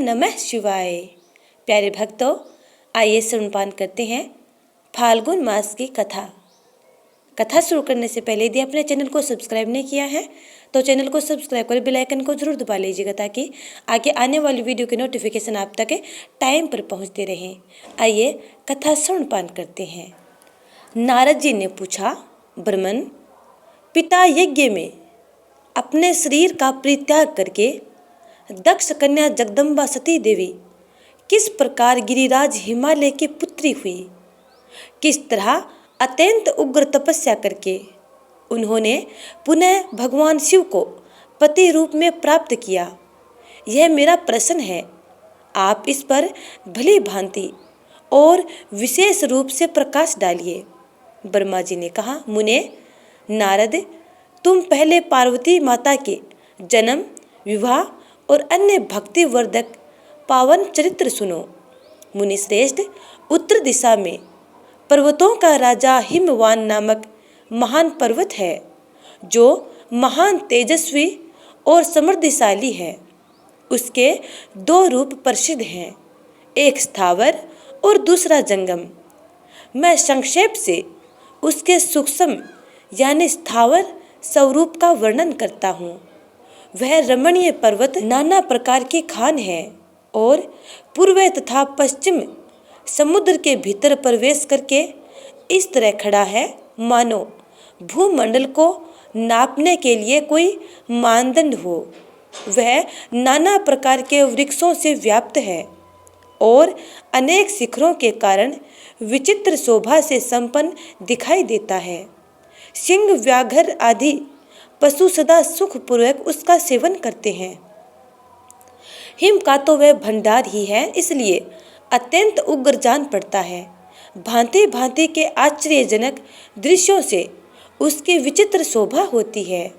नमः शिवाय। प्यारे भक्तों, आइए स्तनपान करते हैं फाल्गुन मास की कथा शुरू करने से पहले यदि आपने चैनल को सब्सक्राइब नहीं किया है तो चैनल को सब्सक्राइब कर बेल आइकन को जरूर दबा लीजिएगा ताकि आगे आने वाली वीडियो के नोटिफिकेशन आप तक टाइम पर पहुंचते रहें। आइए कथा स्तनपान करते हैं। नारद जी ने पूछा, ब्रह्मन, पिता यज्ञ में अपने शरीर का परित्याग करके दक्ष कन्या जगदम्बा सती देवी किस प्रकार गिरिराज हिमालय की पुत्री हुई, किस तरह अत्यंत उग्र तपस्या करके उन्होंने पुनः भगवान शिव को पति रूप में प्राप्त किया, यह मेरा प्रश्न है। आप इस पर भली भांति और विशेष रूप से प्रकाश डालिए। ब्रह्मा जी ने कहा, मुने नारद, तुम पहले पार्वती माता के जन्म, विवाह और अन्य भक्ति वर्धक पावन चरित्र सुनो। मुनि श्रेष्ठ, उत्तर दिशा में पर्वतों का राजा हिमवान नामक महान पर्वत है जो महान तेजस्वी और समृद्धिशाली है। उसके दो रूप प्रसिद्ध हैं, एक स्थावर और दूसरा जंगम। मैं संक्षेप से उसके सूक्ष्म यानी स्थावर स्वरूप का वर्णन करता हूँ। वह रमणीय पर्वत नाना प्रकार की खान है और पूर्व तथा पश्चिम समुद्र के भीतर प्रवेश करके इस तरह खड़ा है मानो भूमंडल को नापने के लिए कोई मानदंड हो। वह नाना प्रकार के वृक्षों से व्याप्त है और अनेक शिखरों के कारण विचित्र शोभा से संपन्न दिखाई देता है। सिंह, व्याघ्र आदि पशु सदा सुखपूर्वक उसका सेवन करते हैं। हिम का तो वह भंडार ही है, इसलिए अत्यंत उग्र जान पड़ता है। भांति भांति के आश्चर्यजनक दृश्यों से उसकी विचित्र शोभा होती है।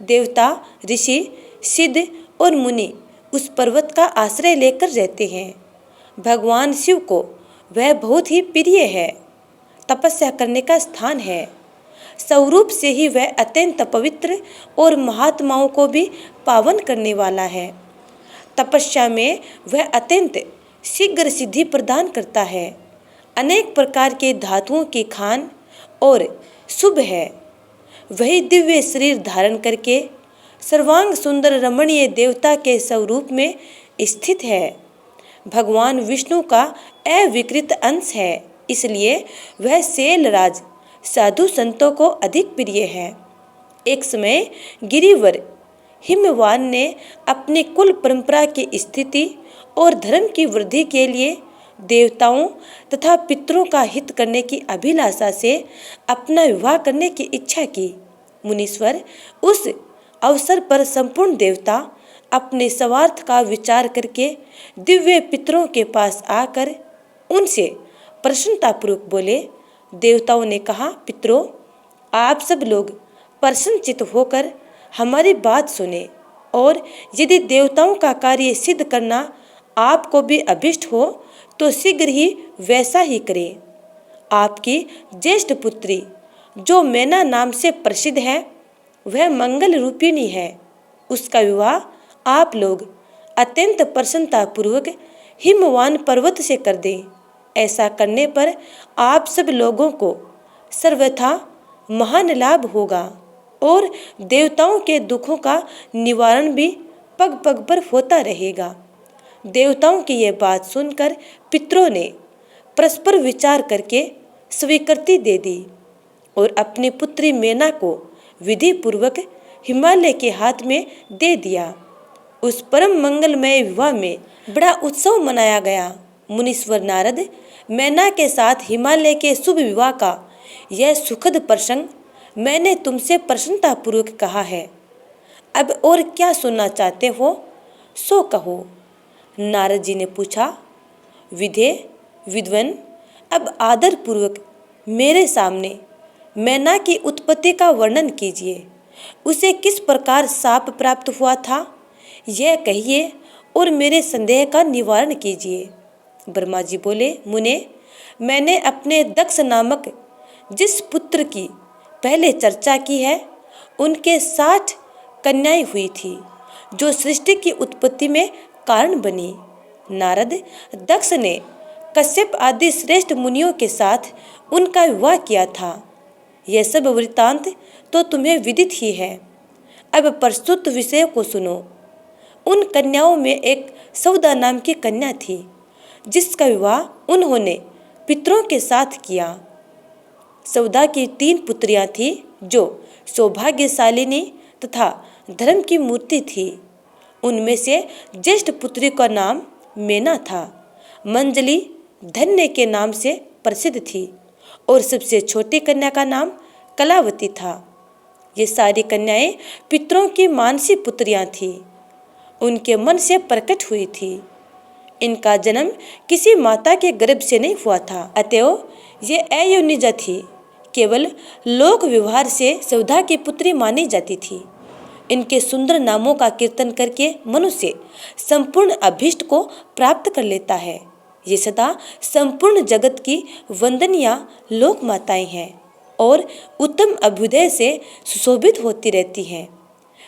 देवता, ऋषि, सिद्ध और मुनि उस पर्वत का आश्रय लेकर रहते हैं। भगवान शिव को वह बहुत ही प्रिय है, तपस्या करने का स्थान है। स्वरूप से ही वह अत्यंत पवित्र और महात्माओं को भी पावन करने वाला है। तपस्या में वह अत्यंत शीघ्र सिद्धि प्रदान करता है। अनेक प्रकार के धातुओं की खान और शुभ है। वही दिव्य शरीर धारण करके सर्वांग सुंदर रमणीय देवता के स्वरूप में स्थित है। भगवान विष्णु का अविकृत अंश है, इसलिए वह शैलराज साधु संतों को अधिक प्रिय है। एक समय गिरिवर हिमवान ने अपनी कुल परंपरा की स्थिति और धर्म की वृद्धि के लिए देवताओं तथा पितरों का हित करने की अभिलाषा से अपना विवाह करने की इच्छा की। मुनीश्वर, उस अवसर पर संपूर्ण देवता अपने स्वार्थ का विचार करके दिव्य पितरों के पास आकर उनसे प्रसन्नतापूर्वक बोले। देवताओं ने कहा, पितरों, आप सब लोग प्रसन्नचित्त होकर हमारी बात सुने और यदि देवताओं का कार्य सिद्ध करना आपको भी अभिष्ट हो तो शीघ्र ही वैसा ही करें। आपकी ज्येष्ठ पुत्री जो मैना नाम से प्रसिद्ध है वह मंगल रूपिणी है। उसका विवाह आप लोग अत्यंत प्रसन्नतापूर्वक हिमवान पर्वत से कर दें। ऐसा करने पर आप सब लोगों को सर्वथा महान लाभ होगा और देवताओं के दुखों का निवारण भी पग पग पर होता रहेगा। देवताओं की यह बात सुनकर पितरों ने परस्पर विचार करके स्वीकृति दे दी और अपनी पुत्री मैना को विधि पूर्वक हिमालय के हाथ में दे दिया। उस परम मंगलमय विवाह में बड़ा उत्सव मनाया गया। मुनीश्वर नारद, मैना के साथ हिमालय के शुभ विवाह का यह सुखद प्रसंग मैंने तुमसे प्रसन्नतापूर्वक कहा है। अब और क्या सुनना चाहते हो सो कहो। नारद जी ने पूछा, विधे विद्वन, अब आदर पूर्वक मेरे सामने मैना की उत्पत्ति का वर्णन कीजिए। उसे किस प्रकार शाप प्राप्त हुआ था यह कहिए और मेरे संदेह का निवारण कीजिए। ब्रह्मा जी बोले, मुने, मैंने अपने दक्ष नामक जिस पुत्र की पहले चर्चा की है उनके 60 कन्याएं हुई थी जो सृष्टि की उत्पत्ति में कारण बनी। नारद, दक्ष ने कश्यप आदि श्रेष्ठ मुनियों के साथ उनका विवाह किया था। यह सब वृत्तांत तो तुम्हें विदित ही है। अब प्रस्तुत विषय को सुनो। उन कन्याओं में एक सौदा नाम की कन्या थी, जिसका विवाह उन्होंने पितरों के साथ किया। सौदा की 3 पुत्रियां थीं, जो सौभाग्यशालिनी तथा धर्म की मूर्ति थी। उनमें से ज्येष्ठ पुत्री का नाम मेना था। मंजली धन्य के नाम से प्रसिद्ध थी और सबसे छोटी कन्या का नाम कलावती था। ये सारी कन्याएं पितरों की मानसी पुत्रियां थीं। उनके मन से प्रकट हुई थी। इनका जन्म किसी माता के गर्भ से नहीं हुआ था, अतएव ये अयोनिजा थी। केवल लोक व्यवहार से सौदा की पुत्री मानी जाती थी। इनके सुंदर नामों का कीर्तन करके मनुष्य संपूर्ण अभीष्ट को प्राप्त कर लेता है। ये सदा संपूर्ण जगत की वंदनीय लोक माताएं हैं और उत्तम अभ्युदय से सुशोभित होती रहती हैं।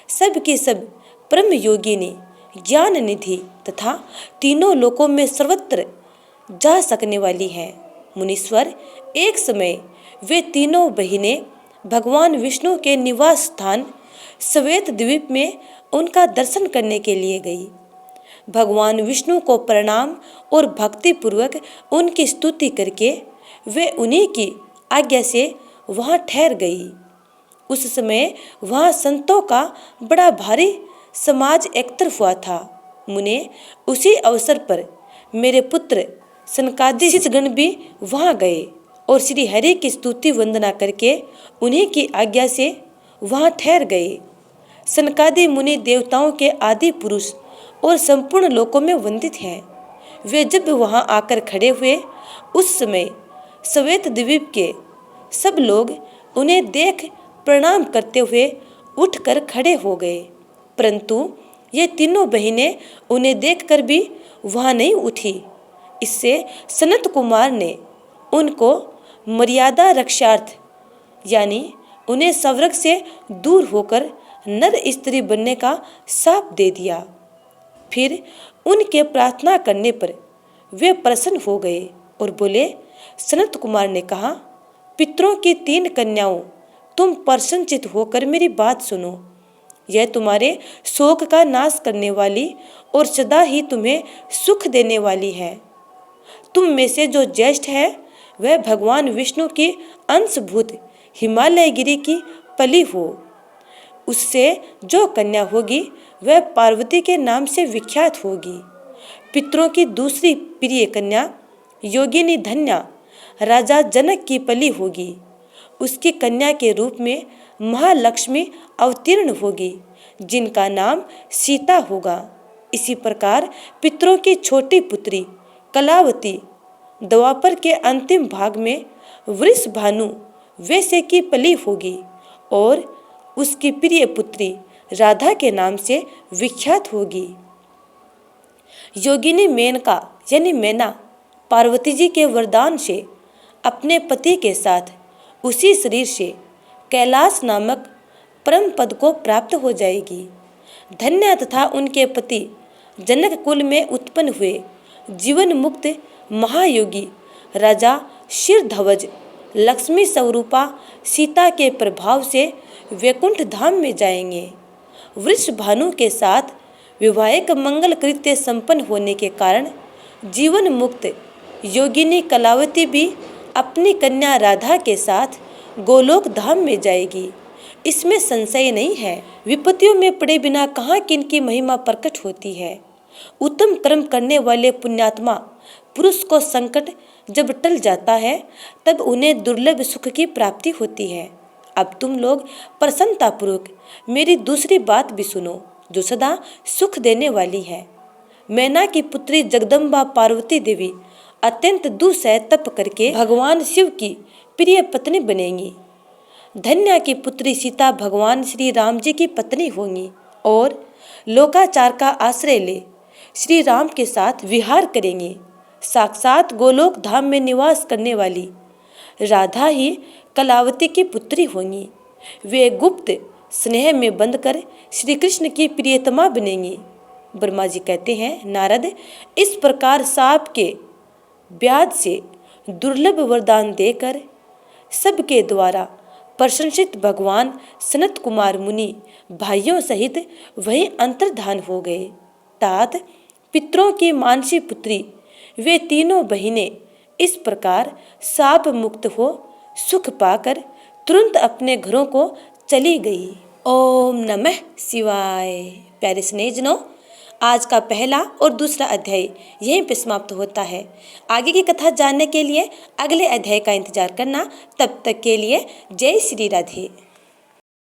सब की सब परम योगिनी, ज्ञान निधि तथा तीनों लोकों में सर्वत्र जा सकने वाली हैं। मुनीश्वर, एक समय वे तीनों बहिनें भगवान विष्णु के निवास स्थान श्वेत द्वीप में उनका दर्शन करने के लिए गई। भगवान विष्णु को प्रणाम और भक्ति पूर्वक उनकी स्तुति करके वे उन्हीं की आज्ञा से वहां ठहर गई। उस समय वहां संतों का बड़ा भारी समाज एकत्र हुआ था। मुने, उसी अवसर पर मेरे पुत्र सनकादि शिष्यगण भी वहां गए और श्री हरि की स्तुति वंदना करके उन्हीं की आज्ञा से वहां ठहर गए। सनकादि मुनि देवताओं के आदि पुरुष और संपूर्ण लोकों में वंदित हैं। वे जब वहां आकर खड़े हुए, उस समय श्वेत द्वीप के सब लोग उन्हें देख प्रणाम करते हुए उठकर खड़े हो गए, परंतु ये तीनों बहिनें उन्हें देखकर भी वहां नहीं उठी। इससे सनत कुमार ने उनको मर्यादा रक्षार्थ, यानी उन्हें स्वर्ग से दूर होकर नर स्त्री बनने का शाप दे दिया। फिर उनके प्रार्थना करने पर वे प्रसन्न हो गए और बोले। सनत कुमार ने कहा, पितरों की 3 कन्याओं, तुम प्रसन्नचित होकर मेरी बात सुनो। यह तुम्हारे शोक का नाश करने वाली और सदा ही तुम्हें सुख देने वाली है। तुम में से जो ज्येष्ठ है, वह भगवान विष्णु की अंशभूत हिमालय गिरी की पली हो। उससे जो कन्या होगी, वह पार्वती के नाम से विख्यात होगी। पितरों की दूसरी प्रिय कन्या योगिनी धन्या राजा जनक की पली होगी। उसकी कन्या के रूप में महालक्ष्मी अवतीर्ण होगी, जिनका नाम सीता होगा। इसी प्रकार पितरों की छोटी पुत्री कलावती द्वापर के अंतिम भाग में वृषभानु वैश्य की पली होगी और उसकी प्रिय पुत्री राधा के नाम से विख्यात होगी। योगिनी मेनका यानी मैना पार्वती जी के वरदान से अपने पति के साथ उसी शरीर से कैलाश नामक परम पद को प्राप्त हो जाएगी। धन्या तथा उनके पति जनक कुल में उत्पन्न हुए जीवन मुक्त महायोगी राजा शिरध्वज लक्ष्मी स्वरूपा सीता के प्रभाव से वैकुंठ धाम में जाएंगे। वृषभानु के साथ वैवाहिक मंगल कृत्य संपन्न होने के कारण जीवन मुक्त योगिनी कलावती भी अपनी कन्या राधा के साथ गोलोक धाम में जाएगी। इसमें संशय नहीं है। विपत्तियों में पड़े बिना कहाँ किनकी महिमा प्रकट होती है। उत्तम कर्म करने वाले पुण्यात्मा पुरुष को संकट जब टल जाता है, तब उन्हें दुर्लभ सुख की प्राप्ति होती है। अब तुम लोग प्रसन्नतापूर्वक मेरी दूसरी बात भी सुनो, जो सदा सुख देने वाली है। मैना की पुत्री जगदम्बा पार्वती देवी अत्यंत दुसह तप करके भगवान शिव की प्रिय पत्नी बनेंगी। धन्या की पुत्री सीता भगवान श्री राम जी की पत्नी होंगी और लोकाचार का आश्रय ले श्री राम के साथ विहार करेंगी। साक्षात गोलोक धाम में निवास करने वाली राधा ही कलावती की पुत्री होंगी। वे गुप्त स्नेह में बंधकर श्री कृष्ण की प्रियतमा बनेंगी। ब्रह्मा जी कहते हैं, नारद, इस प्रकार सांप के व्याध से दुर्लभ वरदान देकर सबके द्वारा प्रशंसित भगवान सनत कुमार मुनि भाइयों सहित वही अंतर्धान हो गए। तात पितरों की मानसी पुत्री वे तीनों बहिनें इस प्रकार शाप मुक्त हो सुख पाकर तुरंत अपने घरों को चली गई। ओम नमः शिवाय। प्यारे स्नेहितजनों, आज का पहला और दूसरा अध्याय यहीं पे समाप्त होता है। आगे की कथा जानने के लिए अगले अध्याय का इंतजार करना। तब तक के लिए जय श्री राधे।